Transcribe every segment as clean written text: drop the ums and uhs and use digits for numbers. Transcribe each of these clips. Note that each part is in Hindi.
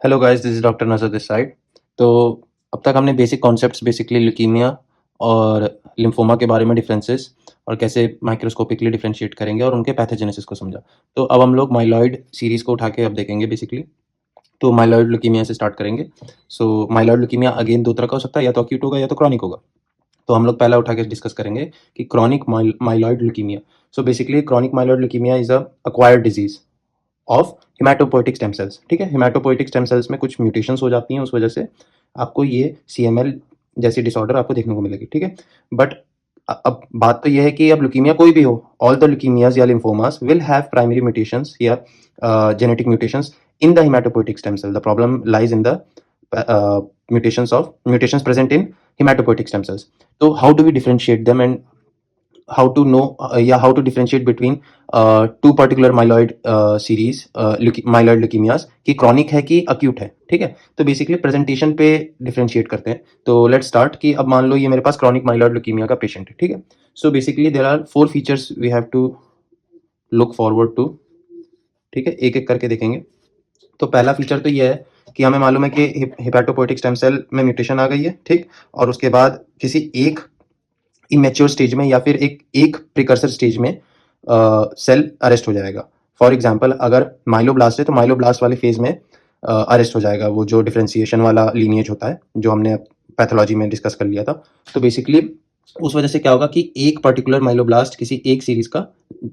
Hello guys, this is doctor नजर दिस साइड। तो अब तक हमने बेसिक कॉन्सेप्ट्स बेसिकली ल्यूकीमिया और लिम्फोमा के बारे में डिफरेंसेस और कैसे माइक्रोस्कोपिकली डिफरेंशिएट करेंगे और उनके पैथोजेनेसिस को समझा। तो अब हम लोग माइलॉइड सीरीज को उठा के अब देखेंगे बेसिकली। तो माइलॉइड ल्यूकीमिया से स्टार्ट करेंगे। सो माइलॉइड ल्यूकीमिया अगेन दो तरह का हो सकता है, या तो अक्यूट होगा या तो क्रॉनिक होगा। तो हम लोग पहला उठा के डिस्कस करेंगे कि chronic myeloid leukaemia. So basically chronic myeloid leukaemia is a acquired disease of haematopoietic stem cells. ठीक है, हिमेटोपोइटिक स्टेम सेल्स में कुछ म्यूटेशंस हो जाती हैं, उस वजह से आपको ये CML जैसी डिसऑर्डर आपको देखने को मिलेगी। ठीक है, बट अब बात तो ये है कि अब ल्यूकीमिया कोई भी हो, ऑल द ल्यूकीमियाज या lymphomas will have primary mutations या genetic mutations in the haematopoietic stem cell. The problem lies in the mutations present in hematopoietic stem cells. So how do we differentiate them, and how to know how to differentiate between two particular myeloid series myeloid leukemias कि chronic है कि acute है। ठीक है, तो basically presentation पे differentiate करते हैं। तो let's start कि अब मान लो ये मेरे पास chronic myeloid leukemia का patient है। ठीक है, so basically there are 4 features we have to look forward to। ठीक है, एक एक करके देखेंगे। तो पहला फीचर तो ये है कि हमें मालूम है कि हिपेटोपोइटिक स्टेम सेल में म्यूटेशन आ गई है। ठीक, और उसके बाद किसी एक इमेच्योर स्टेज में या फिर एक प्रिकर्सर स्टेज में सेल अरेस्ट हो जाएगा। फॉर एग्जांपल अगर माइलोब्लास्ट है तो माइलोब्लास्ट वाले फेज में अरेस्ट हो जाएगा, वो जो डिफरेंशिएशन वाला लीनिएज होता है जो हमने पैथोलॉजी में डिस्कस कर लिया था। तो बेसिकली उस वजह से क्या होगा कि एक पर्टिकुलर माइलोब्लास्ट किसी एक सीरीज का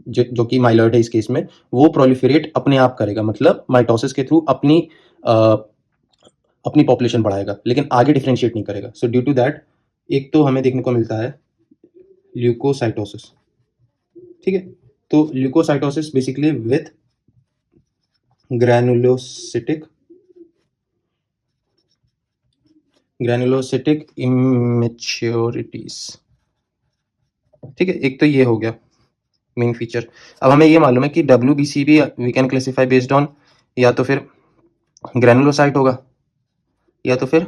जो कि माइलॉइड है इस केस में, वो प्रोलिफरेट अपने आप करेगा, मतलब माइटोसिस के थ्रू अपनी पॉपुलेशन बढ़ाएगा, लेकिन आगे डिफरेंशिएट नहीं करेगा। सो ड्यू टू दैट एक तो हमें देखने को मिलता है ल्यूकोसाइटोसिस। ठीक है, तो ल्यूकोसाइटोसिस बेसिकली विथ ग्रैनुलोसिटिक इमेच्योरिटीज। ठीक है, एक तो ये हो गया मेन फीचर। अब हमें ये मालूम है कि WBC भी we can classify based on या तो फिर ग्रैनुलोसाइट होगा या तो फिर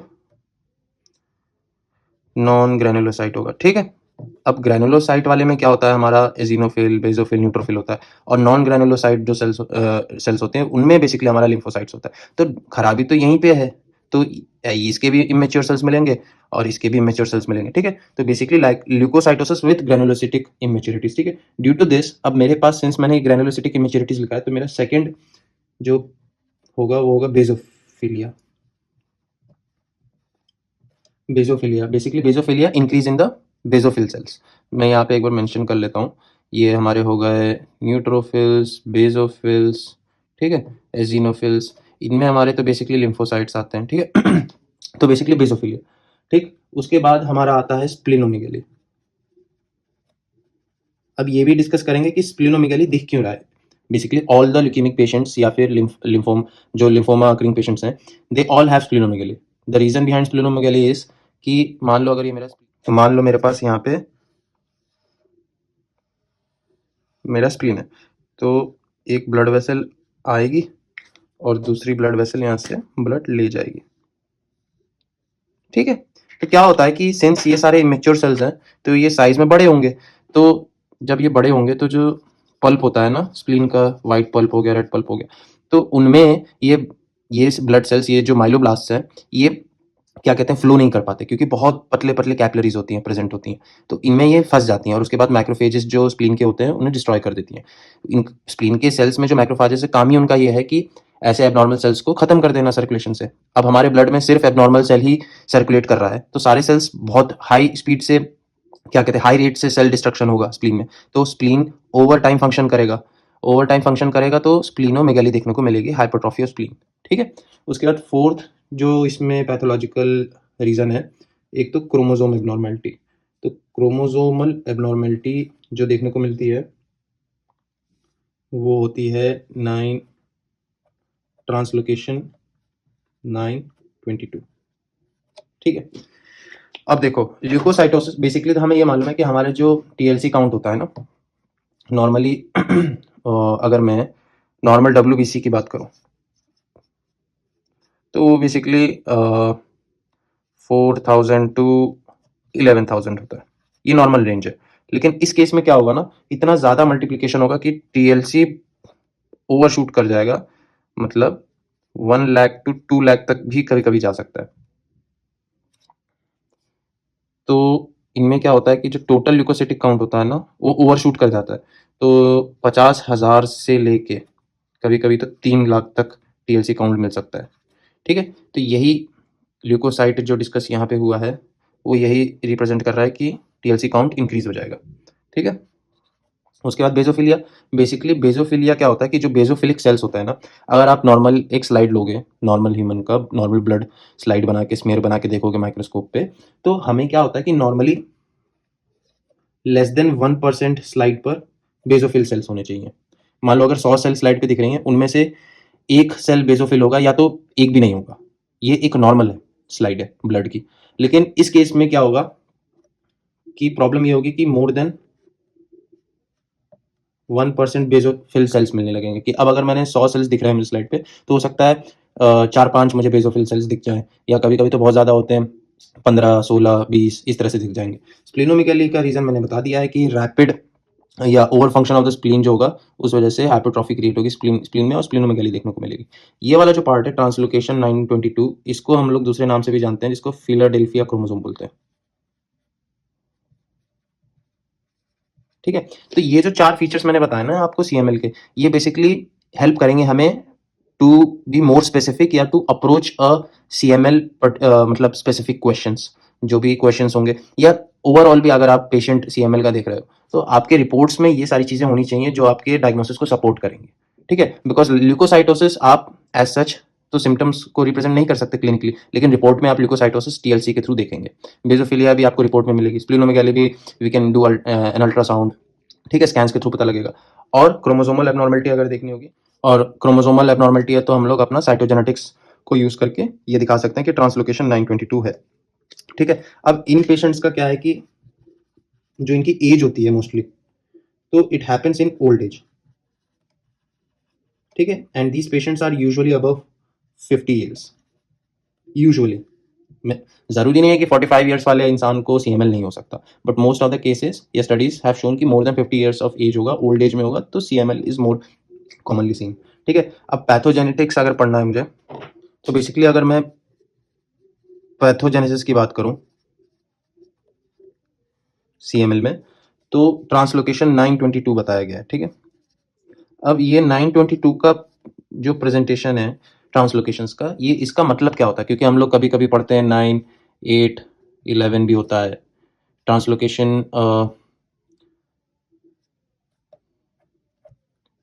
नॉन ग्रैनुलोसाइट होगा। ठीक है, अब ग्रैनुलोसाइट वाले में क्या होता है, हमारा एजिनोफिल, बेसोफिल, न्यूट्रोफिल होता है, और नॉन ग्रैनुलोसाइट जो सेल्स होते हैं उनमें बेसिकली हमारा लिम्फोसाइट्स होता है। तो खराबी तो यहीं पे है। तो इसके भी इमेच्योर सेल्स मिलेंगे और इसके भी इमेच्योर सेल्स मिलेंगे। ठीक है, तो बेसिकली लाइक ल्यूकोसाइटोसिस विद ग्रैनुलोसिटिक इमेच्योरिटीज। ठीक है, ड्यू टू दिस अब मेरे पास, सिंस मैंने ग्रैनुलोसिटिक इमेच्योरिटीज लिखा है, तो मेरा सेकंड जो होगा वो होगा basophilia. Basically basophilia increase in the basophil cells. मैं यहाँ पे एक बार मेंशन कर लेता हूँ, ये हमारे हो गए न्यूट्रोफिल्स, बेसोफिल्स, ठीक है, एजिनोफिल्स, इनमें हमारे तो बेसिकली लिम्फोसाइट्स आते हैं। ठीक है तो बेसिकली बेसोफिलिया। ठीक, उसके बाद हमारा आता है स्प्लिनोमेगली। अब ये भी डिस्कस करेंगे कि स्प्लिनोमेगली दिख क्यों रहा है। Basically all the leukaemic patients या फिर लिम्फोमा अकरिंग पेशेंट्स हैं, they all have splenomegaly. The reason behind splenomegaly is कि मान लो अगर ये मान लो मेरे पास यहाँ पे मेरा स्प्लीन है, तो एक ब्लड वेसल आएगी और दूसरी ब्लड वेसल यहाँ से ब्लड ले जाएगी। ठीक है, तो क्या होता है कि सिंस ये सारे इमेच्योर सेल्स हैं तो ये साइज में बड़े होंगे। तो जब ये बड़े होंगे तो जो पल्प होता है ना स्प्लीन का, व्हाइट पल्प हो गया, रेड पल्प हो गया, तो उनमें ये ब्लड सेल्स, ये जो माइलोब्लास्ट है, ये क्या कहते हैं, फ्लो नहीं कर पाते, क्योंकि बहुत पतले पतले कैपिलरीज होती हैं, प्रेजेंट होती हैं, तो इनमें ये फंस जाती हैं और उसके बाद माइक्रोफेजेस जो स्प्लीन के होते हैं उन्हें डिस्ट्रॉय कर देती हैं। इन स्प्लीन के सेल्स में जो माइक्रोफेजेस है, काम ही उनका ये है कि ऐसे एबनॉर्मल सेल्स को खत्म कर देना सर्कुलेशन से। अब हमारे ब्लड में सिर्फ एबनॉर्मल सेल ही सर्कुलेट कर रहा है, तो सारे सेल्स बहुत हाई स्पीड से, क्या कहते हैं, हाई रेट से सेल डिस्ट्रक्शन होगा स्प्लीन में, तो स्प्लीन ओवर टाइम फंक्शन करेगा तो स्प्लीनोमेगाली देखने को मिलेगी, हाइपरट्रॉफी ऑफ स्प्लीन। ठीक है, उसके बाद फोर्थ जो इसमें पैथोलॉजिकल रीजन है, एक तो क्रोमोसोम एबनॉर्मेलिटी। तो क्रोमोसोमल एबनॉर्मेलिटी जो देखने को मिलती है वो होती है 9 ट्रांसलोकेशन 922। ठीक है, अब देखो ल्यूकोसाइटोसिस, बेसिकली तो हमें ये मालूम है कि हमारे जो TLC काउंट होता है ना, नॉर्मली अगर मैं नॉर्मल WBC की बात करूं तो बेसिकली 4000 टू 11,000 होता है, ये नॉर्मल रेंज है। लेकिन इस केस में क्या होगा ना, इतना ज़्यादा मल्टीप्लिकेशन होगा कि TLC ओवरशूट कर जाएगा, मतलब 1 लाख to 2 लाख तक भी कभी कभी जा सकता है। तो इनमें क्या होता है कि जो टोटल ल्यूकोसाइटिक काउंट होता है ना, वो ओवरशूट कर जाता है। तो 50,000 से लेके कभी कभी तो 3 लाख तक टीएलसी काउंट मिल सकता है। ठीक है, तो यही ल्यूकोसाइट जो डिस्कस यहाँ पे हुआ है वो यही रिप्रेजेंट कर रहा है कि टीएलसी काउंट इंक्रीज हो जाएगा। ठीक है, उसके बाद बेजोफिलिया। बेसिकली बेजोफिलिया क्या होता है कि जो बेजोफिलिक सेल्स होता है ना, अगर आप नॉर्मल एक स्लाइड लोगे, नॉर्मल ह्यूमन का नॉर्मल ब्लड स्लाइड बना के स्मेयर बना के देखोगे माइक्रोस्कोप पे, तो हमें क्या होता है कि नॉर्मली लेस देन 1% स्लाइड पर बेजोफिल सेल्स होने चाहिए। मान लो अगर 100 सेल स्लाइड पे दिख रही हैं, उनमें से एक सेल बेजोफिल होगा या तो एक भी नहीं होगा। ये एक नॉर्मल है स्लाइड है ब्लड की। लेकिन इस केस में क्या होगा कि प्रॉब्लम ये होगी कि मोर देन 1% बेजोफिल सेल्स मिलने लगेंगे। कि अब अगर मैंने 100 सेल्स दिख रहे हैं मेरी स्लाइड पे, तो हो सकता है 4-5 मुझे बेजोफिल सेल्स दिख जाए, या कभी कभी तो बहुत ज़्यादा होते हैं, 15, 16, 20 इस तरह से दिख जाएंगे। स्प्लीनोमेगाली का रीज़न मैंने बता दिया है कि रैपिड या over function of the spleen जो होगा, उस वजह से हाइपरट्रॉफी क्रिएट होगी स्प्लीन स्प्लीन में, और स्प्लीनोमेगाली देखने को मिलेगी। ये वाला जो पार्ट है ट्रांसलोकेशन 922, इसको हम लोग दूसरे नाम से भी जानते हैं, जिसको फिलाडेल्फिया क्रोमोसोम बोलते हैं। ठीक है, तो ये जो 4 फीचर्स मैंने बताया ना आपको सीएमएल के, ये बेसिकली हेल्प करेंगे हमें टू बी मोर स्पेसिफिक या टू अप्रोच अ सीएमएल, मतलब स्पेसिफिक क्वेश्चंस, जो भी क्वेश्चंस होंगे, या ओवरऑल भी अगर आप पेशेंट सीएमएल का देख रहे हो, तो आपके रिपोर्ट्स में ये सारी चीजें होनी चाहिए जो आपके डायग्नोसिस को सपोर्ट करेंगे। ठीक है, बिकॉज ल्यूकोसाइटोसिस आप एज सच तो सिम्टम्स को रिप्रेजेंट नहीं कर सकते क्लिनिकली, लेकिन रिपोर्ट में आप ल्यूकोसाइटोसिस टीएलसी के थ्रू देखेंगे। बेजोफिलिया भी आपको रिपोर्ट में मिलेगी, स्प्लीनोमेगाली भी we can do an ultrasound. ठीक है, स्कैन्स के थ्रू पता लगेगा। और क्रोमोसोमल एबनॉर्मलिटी अगर देखनी होगी, और क्रोमोसोमल एबनॉर्मलिटी है तो हम लोग अपना साइटोजेनेटिक्स को यूज करके ये दिखा सकते हैं कि ट्रांसलोकेशन 922 है। ठीक है, अब इन पेशेंट्स का क्या है कि जो इनकी एज होती है मोस्टली, तो it happens in old age. ठीक है, and these patients are usually above 50 years usually. जरूरी नहीं है कि 45 ईयर्स वाले इंसान को सीएमएल नहीं हो सकता, but most of the cases ये स्टडीज हैव शोन कि more than 50 years of age होगा, ओल्ड एज में होगा, तो CML is more commonly seen. ठीक है, अब पैथोजेनेटिक्स अगर पढ़ना है मुझे, तो बेसिकली अगर मैं पैथोजेनेसिस की बात करूं सीएमएल में, तो ट्रांसलोकेशन 922 बताया गया है। ठीक है, अब ये 922 का जो प्रेजेंटेशन है ट्रांसलोकेशंस का, ये इसका मतलब क्या होता है, क्योंकि हम लोग कभी कभी पढ़ते हैं 9, 8, 11 भी होता है ट्रांसलोकेशन,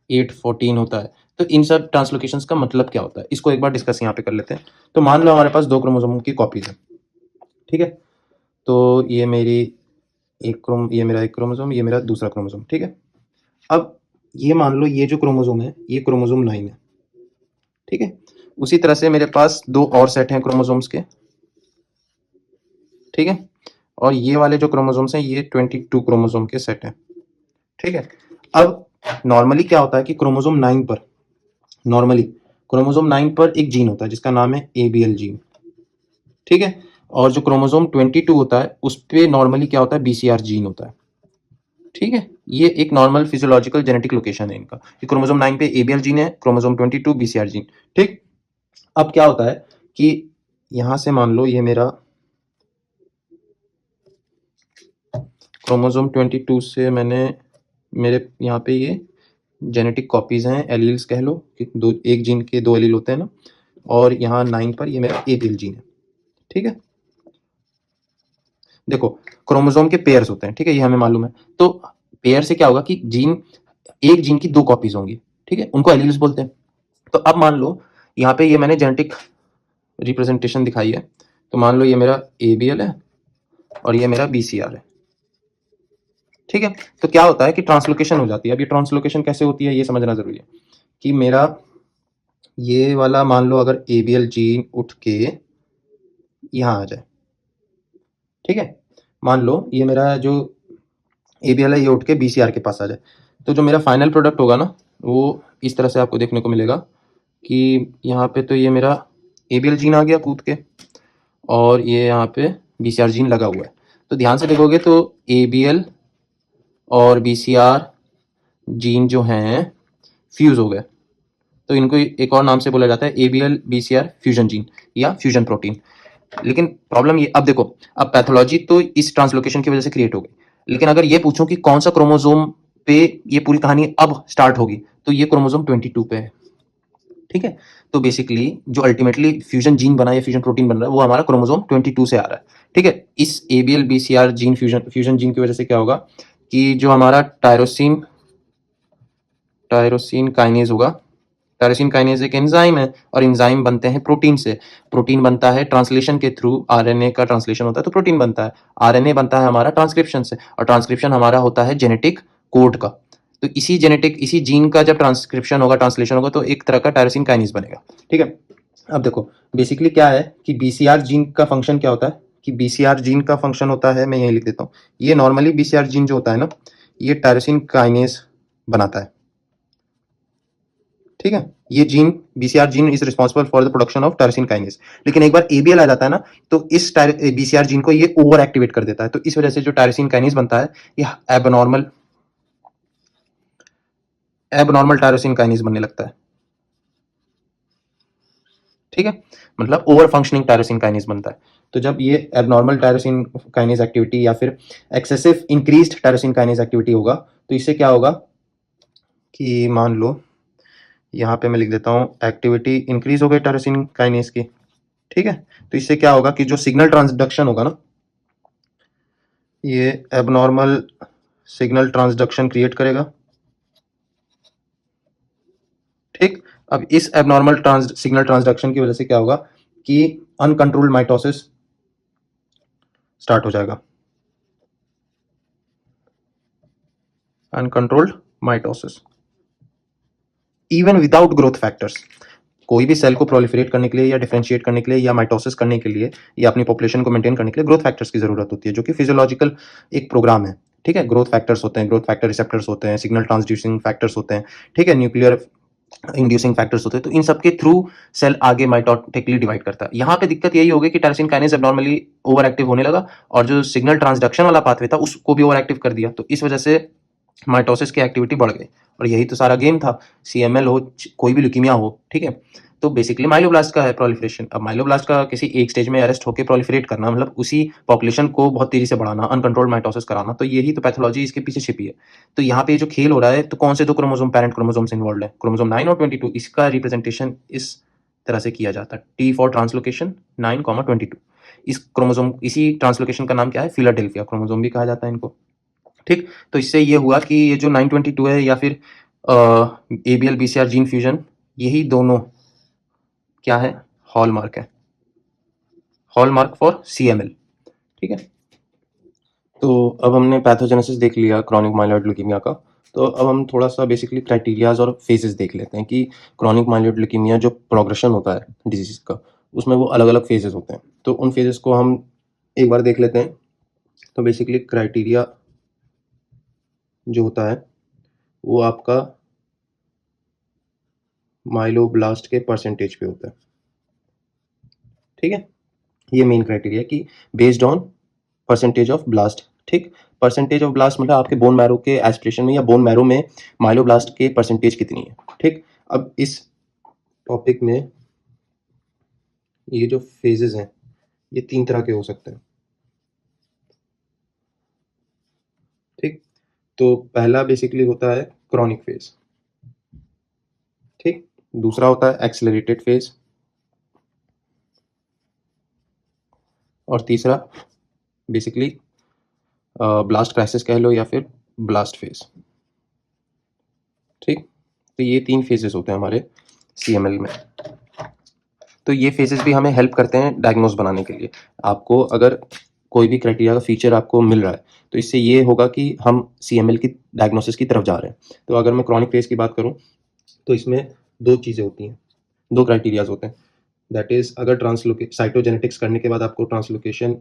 8, 14 होता है। तो इन सब ट्रांसलोकेशंस का मतलब क्या होता है, इसको एक बार डिस्कस यहाँ पे कर लेते हैं। तो मान लो हमारे पास 2 क्रोमोसोम की कॉपीज है। ठीक है, तो ये मेरी ये मेरा एक क्रोमोसोम, ये मेरा दूसरा क्रोमोसोम। ठीक है, अब ये मान लो ये जो क्रोमोसोम है ये क्रोमोसोम 9 है। ठीक है, उसी तरह से मेरे पास 2 और सेट हैं क्रोमोसोम्स के। ठीक है, और ये वाले जो क्रोमोसोम्स हैं ये 22 क्रोमोसोम के सेट हैं। ठीक है, अब नॉर्मली क्या होता है कि क्रोमोसोम 9 पर, नॉर्मली क्रोमोसोम 9 पर एक जीन होता है जिसका नाम है एबीएल जीन। ठीक है, और जो क्रोमोसोम 22 होता है उस पे नॉर्मली क्या होता है, बीसीआर जीन होता है। ठीक है, ये एक नॉर्मल फिजियोलॉजिकल जेनेटिक लोकेशन है इनका, कि क्रोमोसोम 9 पे एबीएल जीन है, क्रोमोसोम 22 बीसीआर जीन। ठीक, अब क्या होता है कि यहां से मान लो ये मेरा क्रोमोसोम 22 से मैंने, मेरे यहाँ पे ये जेनेटिक कॉपीज हैं, एलील्स कह लो, कि दो, एक जीन के 2 एलील होते हैं ना, और यहाँ 9 पर ये मेरा एबीएल जीन है। ठीक है, देखो क्रोमोसोम के पेयर्स होते हैं। ठीक है, ये हमें मालूम है। तो पेयर से क्या होगा कि जीन, एक जीन की 2 कॉपीज होंगी। ठीक है, उनको एलील्स बोलते हैं। तो अब मान लो यहाँ पे ये मैंने जेनेटिक रिप्रेजेंटेशन दिखाई है, तो मान लो ये मेरा एबीएल है और ये मेरा बीसीआर है। ठीक है, तो क्या होता है कि ट्रांसलोकेशन हो जाती है। अब ये ट्रांसलोकेशन कैसे होती है ये समझना जरूरी है, कि मेरा ये वाला मान लो अगर एबीएल जीन उठ के यहाँ आ जाए। ठीक है, मान लो ये मेरा जो एबीएल है ये उठ के बीसीआर के पास आ जाए, तो जो मेरा फाइनल प्रोडक्ट होगा ना, वो इस तरह से आपको देखने को मिलेगा कि यहाँ पे तो ये मेरा एबीएल जीन आ गया कूद के, और ये यहाँ पे बीसीआर जीन लगा हुआ है। तो ध्यान से देखोगे तो एबीएल और बीसीआर जीन जो हैं फ्यूज हो गए। तो इनको एक और नाम से बोला जाता है ABL BCR फ्यूजन जीन या फ्यूजन प्रोटीन। लेकिन प्रॉब्लम ये, अब देखो, अब पैथोलॉजी तो इस ट्रांसलोकेशन की वजह से क्रिएट हो गई, लेकिन अगर ये पूछो कि कौन सा क्रोमोसोम पे ये पूरी कहानी अब स्टार्ट होगी, तो ये क्रोमोसोम 22 पे है। ठीक है, तो बेसिकली जो अल्टीमेटली फ्यूजन जीन बना या फ्यूजन प्रोटीन बन रहा है वो हमारा क्रोमोसोम 22 से आ रहा है। ठीक है, इस ABL BCR gene fusion gene की वजह से क्या होगा कि जो हमारा टायरोसिन काइनेज होगा। टायरोसिन काइनेज एक एंजाइम है और एंजाइम बनते हैं प्रोटीन से। प्रोटीन बनता है ट्रांसलेशन के थ्रू, आरएनए का ट्रांसलेशन होता है तो प्रोटीन बनता है। आरएनए बनता है हमारा ट्रांसक्रिप्शन से, और ट्रांसक्रिप्शन हमारा होता है जेनेटिक कोड का। तो इसी जीन का जब ट्रांसक्रिप्शन होगा, ट्रांसलेशन होगा, तो एक तरह का टायरोसिन काइनेज बनेगा। ठीक है, अब देखो बेसिकली क्या है कि BCR जीन का फंक्शन क्या होता है कि BCR जीन का फंक्शन होता है, मैं यही लिख देता हूँ। ये नॉर्मली BCR जीन जो होता है ना, ये टायरोसिन काइनेज बनाता है। ठीक है, ये gene BCR gene is responsible for the production of tyrosine kinase. लेकिन एक बार ABL आ जाता है ना, तो इस BCR जीन को ये ओवर एक्टिवेट कर देता है। तो इस वजह से जो टायरोसिन काइनेज बनता है, ये एबनॉर्मल टायरोसिन काइनेज बनने लगता है। ठीक है, मतलब ओवर फंक्शनिंग टायरोसिन काइनेज बनता है। तो जब ये एबनॉर्मल टायरोसिन काइनेज एक्टिविटी या फिर excessive increased tyrosine kinase activity होगा, तो इससे क्या होगा कि मान लो यहाँ पे मैं लिख देता हूँ एक्टिविटी इंक्रीज हो गई टायरोसिन काइनेज की। ठीक है, तो इससे क्या होगा कि जो सिग्नल ट्रांसडक्शन होगा ना, ये एबनॉर्मल सिग्नल ट्रांसडक्शन क्रिएट करेगा। ठीक, अब इस एबनॉर्मल सिग्नल ट्रांसडक्शन की वजह से क्या होगा कि अनकंट्रोल्ड माइटोसिस स्टार्ट हो जाएगा। Uncontrolled mitosis even without growth factors. कोई भी सेल को प्रोलिफरेट करने के लिए या डिफरेंशिएट करने के लिए या माइटोसिस करने के लिए या अपनी पॉपुलेशन को मेंटेन करने के लिए ग्रोथ फैक्टर्स की जरूरत होती है, जो कि फिजियोलॉजिकल एक प्रोग्राम है। ठीक है, ग्रोथ फैक्टर्स होते हैं, ग्रोथ फैक्टर रिसेप्टर्स होते हैं, सिग्नल ट्रांसड्यूसिंग फैक्टर्स होते हैं। ठीक है, न्यूक्लियर इंड्यूसिंग फैक्टर्स होते हैं। तो इन सबके थ्रू सेल आगे माइटोटिकली डिवाइड करता है। यहाँ पे दिक्कत यही होगी कि tyrosine kinase abnormally over active होने लगा, और जो सिग्नल ट्रांसडक्शन वाला पाथवे था उसको भी ओवर एक्टिव कर दिया। तो इस वजह से माइटोसिस की एक्टिविटी बढ़ गई, और यही तो सारा गेम था। CML हो, कोई भी ल्यूकीमिया हो, ठीक है, तो बेसिकली माइलोब्लास्ट का है प्रोलिफरेशन। अब माइलोब्लास्ट का किसी एक स्टेज में अरेस्ट होकर प्रोलिफरेट करना, मतलब उसी पॉपुलेशन को बहुत तेजी से बढ़ाना, अनकंट्रोल्ड माइटोसिस कराना, तो यही तो पैथोलॉजी इसके पीछे छिपी है। तो यहाँ पे जो खेल हो रहा है, तो कौन से दो क्रोमोसोम पेरेंट क्रोमोसोम्स इन्वॉल्व है, क्रोमोसोम 9 और 22, इसका रिप्रेजेंटेशन इस तरह से किया जाता है, T फॉर ट्रांसलोकेशन 9, 22। इस क्रोमोसोम, इसी ट्रांसलोकेशन का नाम क्या है, फिलाडेल्फिया क्रोमोसोम भी कहा जाता है इनको। ठीक, तो इससे ये हुआ कि ये जो 922 है या फिर ABL BCR जीन फ्यूजन, यही दोनों क्या है, हॉलमार्क है, हॉलमार्क फॉर CML। ठीक है, तो अब हमने पैथोजेनेसिस देख लिया क्रॉनिक माइलॉइड ल्यूकीमिया का। तो अब हम थोड़ा सा बेसिकली क्राइटेरियाज और फेजेस देख लेते हैं कि क्रॉनिक माइलॉइड ल्यूकीमिया जो प्रोग्रेशन होता है डिजीज का, उसमें वो अलग अलग फेजेस होते हैं। तो उन फेजेस को हम एक बार देख लेते हैं। तो बेसिकली क्राइटेरिया जो होता है वो आपका माइलोब्लास्ट के परसेंटेज पे होता है। ठीक है, ये मेन क्राइटेरिया कि based on percentage of blast. ठीक, परसेंटेज ऑफ ब्लास्ट मतलब आपके बोन मैरो के एस्पिरेशन में या बोन मैरो में माइलोब्लास्ट के परसेंटेज कितनी है। ठीक, अब इस टॉपिक में ये जो फेजेस हैं ये 3 तरह के हो सकते हैं। ठीक, तो पहला बेसिकली होता है क्रॉनिक फेज। ठीक, दूसरा होता है एक्सेलरेटेड फेज, और तीसरा बेसिकली ब्लास्ट क्राइसिस कह लो या फिर ब्लास्ट फेज। ठीक, तो ये 3 फेजेस होते हैं हमारे CML में। तो ये फेजेस भी हमें हेल्प करते हैं डायग्नोस बनाने के लिए। आपको अगर कोई भी क्राइटेरिया का फीचर आपको मिल रहा है, तो इससे ये होगा कि हम CML की डायग्नोसिस की तरफ जा रहे हैं। तो अगर मैं क्रॉनिक फेज की बात करूं, तो इसमें 2 चीज़ें होती हैं, 2 क्राइटेरियाज होते हैं। दैट इज, अगर साइटोजेनेटिक्स करने के बाद आपको ट्रांसलोकेशन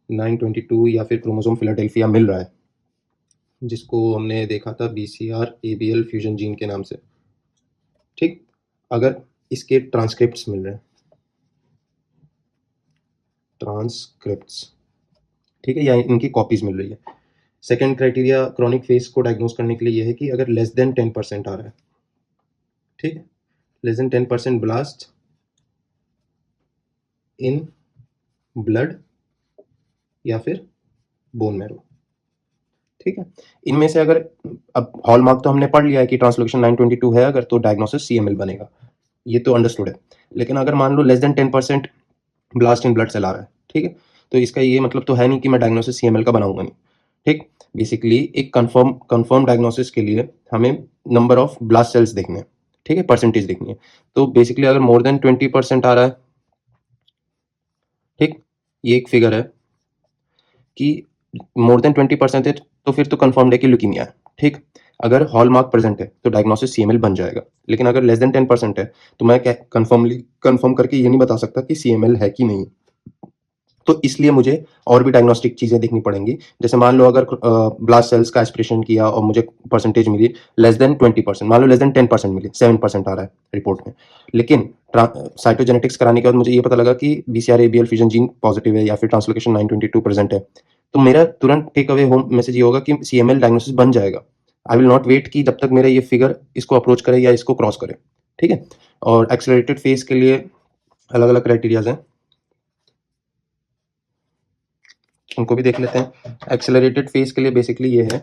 922 या फिर क्रोमोसोम फिलाडेल्फिया मिल रहा है, जिसको हमने देखा था BCR ABL फ्यूजन जीन के नाम से। ठीक, अगर इसके ट्रांसक्रिप्ट्स मिल रहे हैं, ट्रांसक्रिप्ट्स, ठीक है, या इनकी कॉपीज मिल रही है। सेकेंड क्राइटेरिया क्रॉनिक फेज को डायग्नोस करने के लिए यह है कि अगर लेस देन 10% आ रहा है। ठीक है, less than 10% blast in blood या फिर बोन मैरो। ठीक है, इनमें से अगर अब हॉलमार्क तो हमने पढ़ लिया है कि ट्रांसलोकेशन 922 है अगर, तो डायग्नोसिस CML बनेगा, ये तो अंडरस्टूड है। लेकिन अगर मान लो less than 10% blast in blood cell आ रहा है, ठीक है, तो इसका ये मतलब तो है नहीं कि मैं डायग्नोसिस CML का बनाऊंगा नहीं। ठीक, बेसिकली एक कंफर्म डायग्नोसिस के लिए हमें नंबर ऑफ ब्लास्ट सेल्स देखने हैं, ठीक है, परसेंटेज देखनी है। तो बेसिकली अगर मोर देन 20% आ रहा है, ठीक, ये एक फिगर है कि मोर देन 20% है, तो फिर तो कंफर्म है कि ल्यूकीमिया है। ठीक, अगर हॉल मार्क प्रेजेंट है तो डायग्नोसिस CML बन जाएगा। लेकिन अगर लेस देन 10% है तो मैं क्या कंफर्म करके ये नहीं बता सकता कि CML है कि नहीं। तो इसलिए मुझे और भी डायग्नोस्टिक चीजें देखनी पड़ेंगी। जैसे मान लो अगर ब्लास्ट सेल्स का एस्पिरेशन किया और मुझे परसेंटेज मिली लेस देन 20%, मान लो लेस देन 10% मिली, 7% आ रहा है रिपोर्ट में, लेकिन साइटोजेनेटिक्स कराने के बाद मुझे ये पता लगा कि BCR ABL fusion gene positive है या फिर ट्रांसलोकेशन 922 प्रेजेंट है, तो मेरा तुरंत टेक अवे होम मैसेज ये होगा कि CML डायग्नोसिस बन जाएगा। आई विल नॉट वेट कि जब तक मेरा ये फिगर इसको अप्रोच करे या इसको क्रॉस करे। ठीक है, और एक्सेलरेटेड फेज के लिए अलग अलग क्राइटेरियाज हैं, उनको भी देख लेते हैं। एक्सेलरेटेड फेज के लिए बेसिकली ये है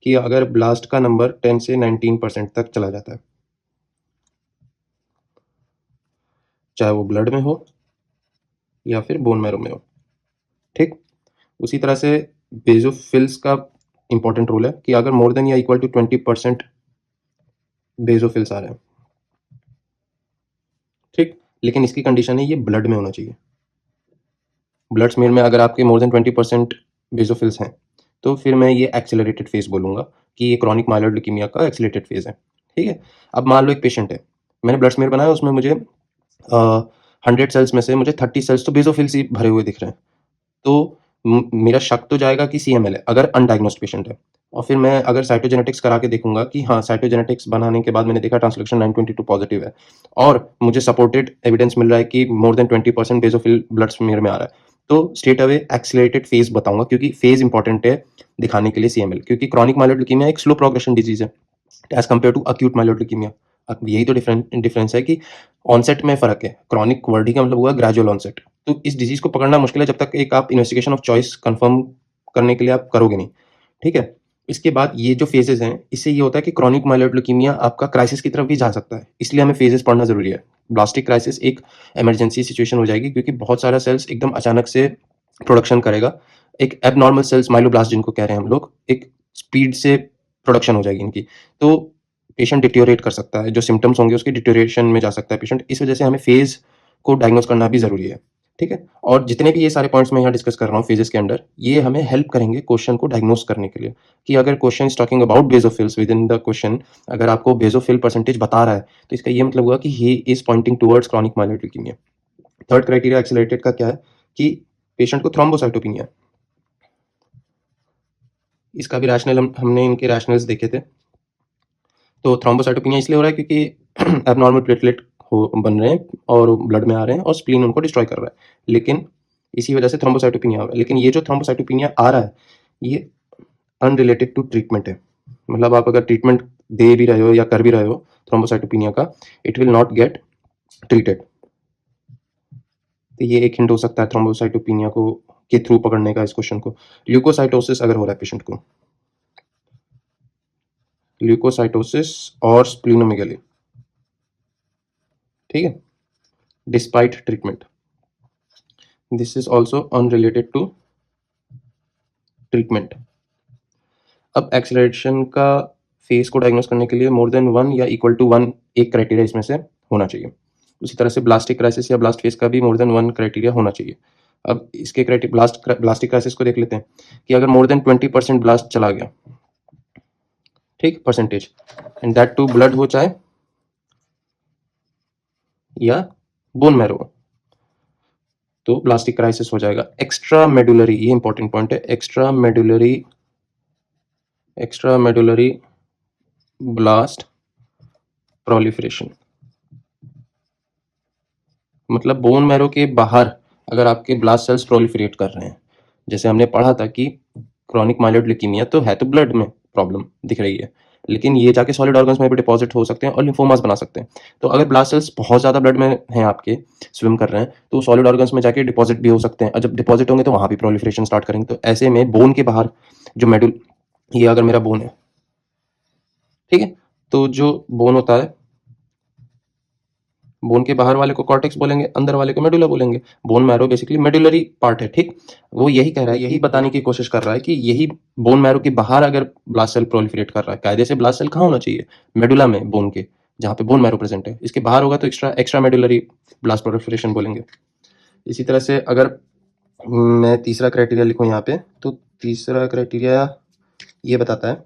कि अगर ब्लास्ट का नंबर 10 से 19% तक चला जाता है, चाहे वो ब्लड में हो या फिर बोन मैरो में हो। ठीक, उसी तरह से बेजोफिल्स का इंपॉर्टेंट रोल है कि अगर मोर देन या इक्वल टू 20% बेजोफिल्स आ रहे हैं। ठीक, लेकिन इसकी कंडीशन है ये ब्लड में होना चाहिए। ब्लड स्मेयर में अगर आपके मोर देन 20% बेजोफिल्स हैं तो फिर मैं ये एक्सेलरेटेड फेज बोलूंगा कि ये क्रॉनिक माइलॉइड ल्यूकीमिया का एक्सेलरेटेड फेज है। ठीक है, अब मान लो एक पेशेंट है, मैंने ब्लड स्मेयर बनाया, उसमें मुझे 100 सेल्स में से मुझे 30 सेल्स तो बेजोफिल्स ही भरे हुए दिख रहे हैं, तो मेरा शक तो जाएगा कि CML है अगर अनडायग्नोस्ड पेशेंट है। और फिर मैं अगर साइटोजेनेटिक्स करा के देखूंगा कि हाँ, साइटोजेनेटिक्स बनाने के बाद मैंने देखा ट्रांसलोकेशन 922 पॉजिटिव है और मुझे सपोर्टेड एविडेंस मिल रहा है कि more then 20% basophil blood smear में आ रहा है, तो स्ट्रेट अवे एक्सेलरेटेड फेज बताऊंगा, क्योंकि फेज इंपॉर्टेंट है दिखाने के लिए CML, क्योंकि क्रॉनिक माइलॉइड ल्यूकीमिया एक स्लो प्रोग्रेशन डिजीज है as compare to acute myeloid leukaemia. अब यही तो डिफरेंस है कि ऑनसेट में फर्क है, क्रॉनिक वर्ड ही का मतलब हुआ ग्रेजुअल ऑनसेट। तो इस डिजीज को पकड़ना मुश्किल है जब तक एक आप इन्वेस्टिगेशन ऑफ चॉइस कंफर्म करने के लिए आप करोगे नहीं। ठीक है, इसके बाद ये जो फेजेस हैं, इससे ये होता है कि क्रॉनिक माइलॉइड ल्यूकीमिया आपका क्राइसिस की तरफ भी जा सकता है, इसलिए हमें फेजेस पढ़ना जरूरी है। ब्लास्टिक क्राइसिस एक इमरजेंसी सिचुएशन हो जाएगी क्योंकि बहुत सारा सेल्स एकदम अचानक से प्रोडक्शन करेगा, एक एबनॉर्मल सेल्स माइलोब्लास्ट जिनको कह रहे हैं हम लोग, एक स्पीड से प्रोडक्शन हो जाएगी इनकी, तो पेशेंट डिटेरियोरेट कर सकता है, जो सिम्टम्स होंगे उसके डिटेरियोरेशन में जा सकता है पेशेंट। इस वजह से हमें फेज को डायग्नोज करना भी जरूरी है। ठीक है, और जितने भी ये सारे पॉइंट्स मैं यहाँ डिस्कस कर रहा हूँ फेजेस के अंडर, ये हमें हेल्प करेंगे क्वेश्चन को डायग्नोज करने के लिए, कि अगर question is talking about basophils with in the question, अगर आपको बेजोफिल परसेंटेज बता रहा है तो इसका ये मतलब हुआ कि he is pointing towards chronic myeloid leukaemia. Third criteria accelerated का क्या है कि पेशेंट को थ्रोम्बोसाइटोपिनिया, इसका भी रैशनल हमने इनके रैशनल्स देखे थे। तो थ्रोम्बोसाइटोपिनिया इसलिए हो रहा है क्योंकि एबनॉर्मल प्लेटलेट बन रहे हैं और ब्लड में आ रहे हैं और स्प्लीन उनको डिस्ट्रॉय कर रहा है, लेकिन इसी वजह से थ्रोम्बोसाइटोपिनिया हो रहा है। लेकिन ये जो थ्रोम्बोसाइटोपिनिया आ रहा है ये अनरिलेटेड टू ट्रीटमेंट है, मतलब आप अगर ट्रीटमेंट दे भी रहे हो या कर भी रहे हो थ्रोम्बोसाइटोपिनिया का, it will not gate treated. तो ये एक हिंट हो सकता है थ्रोम्बोसाइटोपिनिया को के थ्रू पकड़ने का इस क्वेश्चन को। ल्यूकोसाइटोसिस अगर हो रहा है पेशेंट को, ल्यूकोसाइटोसिस और स्प्लीनोमेगाली, ठीक है, despite treatment, this is also unrelated to treatment. अब एक्सेलरेशन का फेज को डायग्नोस करने के लिए मोर देन 1 या इक्वल टू 1 एक क्राइटेरिया इसमें से होना चाहिए। उसी तरह से ब्लास्टिक क्राइसिस या ब्लास्ट फेज का भी मोर देन 1 क्राइटेरिया होना चाहिए। अब इसके ब्लास्टिक क्राइसिस को देख लेते हैं कि अगर मोर देन 20% ब्लास्ट चला गया, ठीक, percentage, and that too blood हो चाहे या बोन मैरो, तो ब्लास्टिक क्राइसिस हो जाएगा। एक्स्ट्रा मेडुलरी, ये इंपॉर्टेंट पॉइंट है, एक्स्ट्रा मेडुलरी ब्लास्ट प्रोलिफरेशन, मतलब बोन मैरो के बाहर अगर आपके ब्लास्ट सेल्स प्रोलिफरेट कर रहे हैं, जैसे हमने पढ़ा था कि क्रॉनिक माइलॉइड ल्यूकीमिया तो है तो ब्लड में प्रॉब्लम दिख रही है, लेकिन ये जाके सॉलिड ऑर्गन्स में भी डिपॉजिट हो सकते हैं और लिम्फोमास बना सकते हैं। तो अगर ब्लास्ट सेल्स बहुत ज़्यादा ब्लड में हैं आपके, स्विम कर रहे हैं, तो सॉलिड ऑर्गन्स में जाके डिपॉजिट भी हो सकते हैं और जब डिपॉजिट होंगे तो वहाँ भी प्रोलिफरेशन स्टार्ट करेंगे। तो ऐसे में बोन के बाहर जो मेडुल, ये अगर मेरा बोन है, ठीक है, तो जो बोन होता है, बोन के बाहर वाले को कॉर्टेक्स बोलेंगे, अंदर वाले को मेडुला बोलेंगे। Bone marrow basically medullary part है, ठीक। वो यही कह रहा है, यही बताने की कोशिश कर रहा है कि यही बोन मैरो के बाहर अगर ब्लास्ट सेल प्रोलिफरेट कर रहा है, कायदे से ब्लास्ट सेल कहाँ होना चाहिए? मेडुला में, बोन के, जहाँ पे बोन मैरो प्रेजेंट है। इसके बाहर होगा तो एक्स्ट्रा मेडुलरी ब्लास्ट प्रोलिफरेशन बोलेंगे। इसी तरह से अगर मैं तीसरा क्राइटेरिया लिखूँ यहाँ पे, तो तीसरा क्राइटेरिया ये बताता है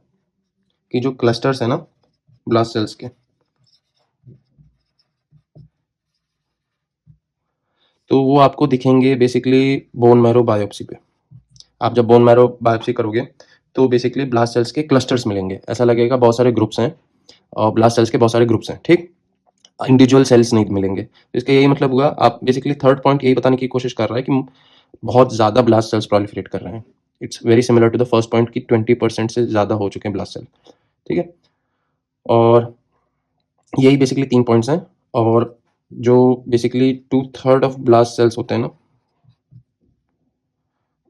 कि जो क्लस्टर्स है ना ब्लास्ट सेल्स के, तो वो आपको दिखेंगे बेसिकली बोन मैरो बायोप्सी पे। आप जब बोन मैरो बायोप्सी करोगे तो बेसिकली ब्लास्ट सेल्स के क्लस्टर्स मिलेंगे। ऐसा लगेगा बहुत सारे ग्रुप्स हैं और ब्लास्ट सेल्स के बहुत सारे ग्रुप्स हैं, ठीक। इंडिविजुअल सेल्स नहीं मिलेंगे। तो इसका यही मतलब हुआ, आप बेसिकली थर्ड पॉइंट यही बताने की कोशिश कर रहा है कि बहुत ज़्यादा ब्लास्ट सेल्स प्रोलिफरेट कर रहे हैं। It's very similar to the first point कि 20% से ज़्यादा हो चुके हैं ब्लास्ट सेल, ठीक है। और यही बेसिकली 3 पॉइंट्स हैं। और जो बेसिकली 2/3 ऑफ ब्लास्ट सेल्स होते हैं ना,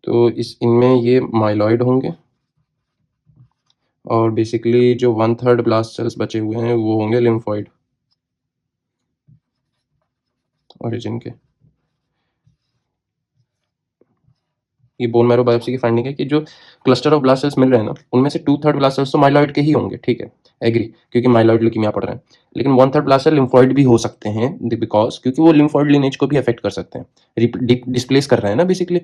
तो इनमें ये माइलॉइड होंगे और बेसिकली जो 1/3 ब्लास्ट सेल्स बचे हुए हैं वो होंगे लिम्फोइड ओरिजिन के। ये बोन मैरो बायोप्सी की फाइंडिंग है कि जो क्लस्टर ऑफ ब्लास्ट सेल्स मिल रहे हैं ना, उनमें से 2/3 ब्लास्ट सेल्स तो माइलॉइड के ही होंगे, ठीक है, एग्री, क्योंकि माइलॉइड ल्यूकीमिया पढ़ रहे हैं। लेकिन 1/3 ब्लास्ट सेल लिम्फोइड भी हो सकते हैं, बिकॉज क्योंकि वो लिम्फोइड लिनेज को भी अफेक्ट कर सकते हैं, डिस्प्लेस कर रहे हैं ना बेसिकली।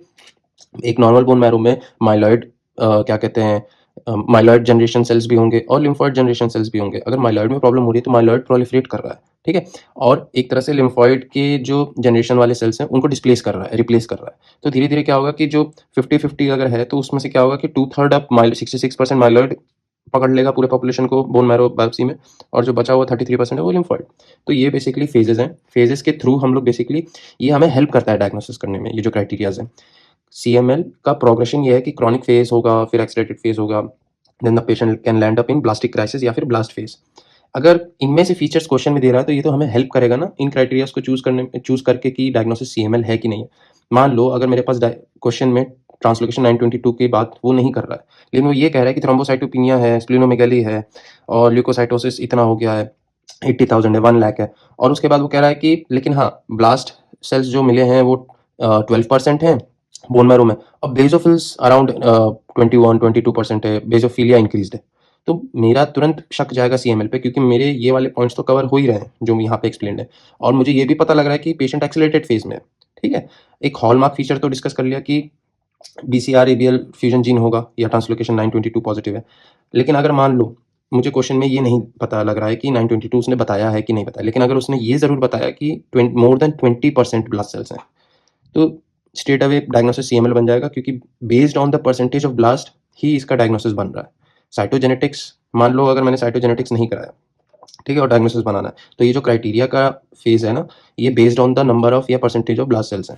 एक नॉर्मल बोन मैरो में माइलॉइड क्या कहते हैं, माइलॉइड जनरेशन सेल्स भी होंगे और लिम्फोइड जनरेशन सेल्स भी होंगे। अगर माइलॉइड में प्रॉब्लम हो रही है तो माइलॉइड प्रोलिफरेट कर रहा है, ठीक है, और एक तरह से लिम्फोइड के जो जनरेशन वाले सेल्स हैं उनको डिस्प्लेस कर रहा है, रिप्लेस कर रहा है। तो धीरे धीरे क्या होगा कि जो 50-50 अगर है तो उसमें से क्या होगा कि 2/3 ऑफ 66% माइलॉइड पकड़ लेगा पूरे पॉपुलेशन को बोन मैरो बायोप्सी में, और जो बचा हुआ 33% है वो लिम्फोइड। तो ये बेसिकली फेजेस हैं। फेजेस के थ्रू हम लोग बेसिकली, ये हमें हेल्प करता है डायग्नोसिस करने में, ये जो क्राइटेरियाज हैं। CML का प्रोग्रेशन ये है कि क्रॉनिक फेज होगा, फिर एक्सलेटेड फेज होगा, then the patient can land up in blastic crisis या फिर ब्लास्ट फेज। अगर इनमें से फीचर्स क्वेश्चन में दे रहा है तो ये तो हमें हेल्प करेगा ना इन क्राइटेरियाज को चूज करके कि डायग्नोसिस CML है कि नहीं है। मान लो अगर मेरे पास क्वेश्चन में ट्रांसलोकेशन 922 की बात वो नहीं कर रहा है, लेकिन वो ये कह रहा है कि थ्रोम्बोसाइटोपिनिया है, स्प्लीनोमेगाली है और ल्यूकोसाइटोसिस इतना हो गया है, 80,000 है, 1 लाख है, और उसके बाद वो कह रहा है कि लेकिन हाँ ब्लास्ट सेल्स जो मिले हैं वो 12% हैं बोन मैरो में, और बेसोफिल्स अराउंड 21-22% है, बेसोफिलिया इंक्रीज्ड है। तो मेरा तुरंत शक जाएगा CML पे, क्योंकि मेरे ये वाले पॉइंट्स तो कवर हो ही रहे हैं जो यहाँ पे एक्सप्लेन्ड है, और मुझे ये भी पता लग रहा है कि पेशेंट एक्सेलरेटेड फेज में है, ठीक है। एक हॉलमार्क फीचर तो डिस्कस कर लिया कि BCR-ABL फ्यूजन जीन होगा या ट्रांसलोकेशन 922 पॉजिटिव है। लेकिन अगर मान लो मुझे क्वेश्चन में ये नहीं पता लग रहा है कि 922 उसने बताया है कि नहीं बताया, लेकिन अगर उसने ये ज़रूर बताया कि मोर देन 20% ब्लास्ट सेल्स हैं, तो स्ट्रेट अवे डायग्नोसिस CML बन जाएगा, क्योंकि based on the percentage of blast ही इसका डायग्नोसिस बन रहा है। साइटोजेनेटिक्स, मान लो अगर मैंने साइटोजेनेटिक्स नहीं कराया, ठीक है, और डायग्नोसिस बनाना है, तो ये जो क्राइटेरिया का फेज है ना, ये based on the number of या परसेंटेज ऑफ ब्लास्ट सेल्स है।